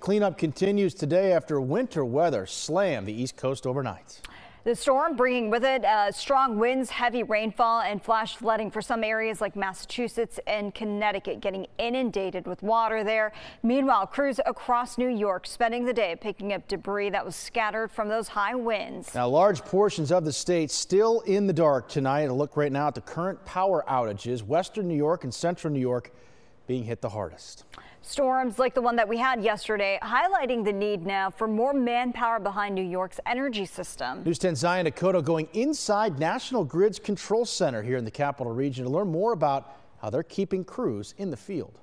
cleanup continues today after winter weather slammed the East Coast overnight. The storm bringing with it strong winds, heavy rainfall, and flash flooding for some areas like Massachusetts and Connecticut, getting inundated with water there. Meanwhile, crews across New York spending the day picking up debris that was scattered from those high winds. Now, large portions of the state still in the dark tonight. A look right now at the current power outages. Western New York and central New York being hit the hardest. Storms like the one that we had yesterday highlighting the need now for more manpower behind New York's energy system. News 10's Zion Dakota going inside National Grid's control center here in the capital region to learn more about how they're keeping crews in the field.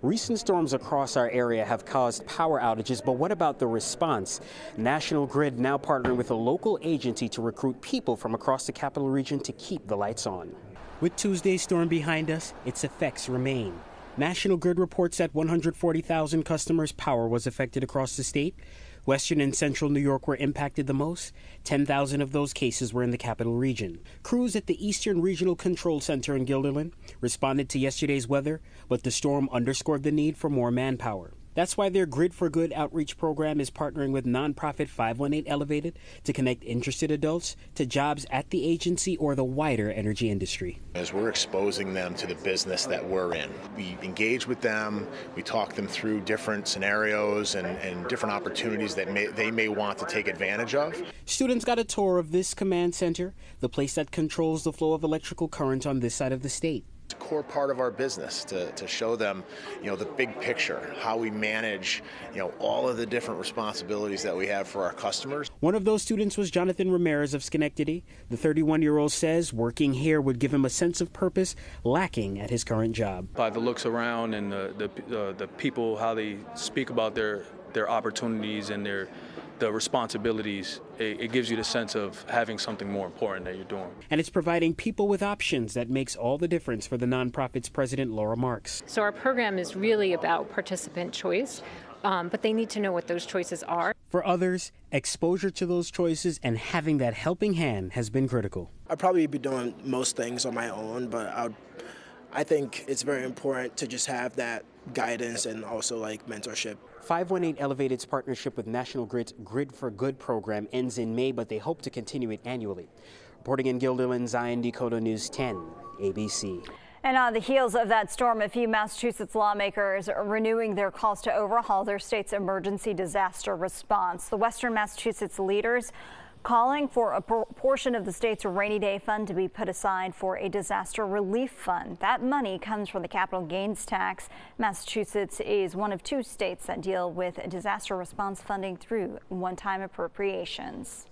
Recent storms across our area have caused power outages, but what about the response? National Grid now partnering with a local agency to recruit people from across the capital region to keep the lights on. With Tuesday's storm behind us, its effects remain. National Grid reports that 140,000 customers' power was affected across the state. Western and central New York were impacted the most. 10,000 of those cases were in the capital region. Crews at the Eastern Regional Control Center in Guilderland responded to yesterday's weather, but the storm underscored the need for more manpower. That's why their Grid for Good outreach program is partnering with nonprofit 518 Elevated to connect interested adults to jobs at the agency or the wider energy industry. As we're exposing them to the business that we're in, we engage with them, we talk them through different scenarios and different opportunities that they may want to take advantage of. Students got a tour of this command center, the place that controls the flow of electrical current on this side of the state. It's a core part of our business to show them, the big picture, how we manage, all of the different responsibilities that we have for our customers. One of those students was Jonathan Ramirez of Schenectady. The 31-year-old says working here would give him a sense of purpose lacking at his current job. By the looks around and the people, how they speak about their opportunities and the responsibilities, it gives you the sense of having something more important that you're doing. And it's providing people with options that makes all the difference for the nonprofit's president, Laura Marks. So our program is really about participant choice, but they need to know what those choices are. For others, exposure to those choices and having that helping hand has been critical. I'd probably be doing most things on my own, but I think it's very important to just have that guidance and also mentorship. 518 Elevated's partnership with National Grid's Grid for Good program ends in May, but they hope to continue it annually. Reporting in Guilderland, Zion Dakota, News 10, ABC. And on the heels of that storm, a few Massachusetts lawmakers are renewing their calls to overhaul their state's emergency disaster response. The Western Massachusetts leaders calling for a portion of the state's rainy day fund to be put aside for a disaster relief fund. That money comes from the capital gains tax. Massachusetts is one of 2 states that deal with disaster response funding through one-time appropriations.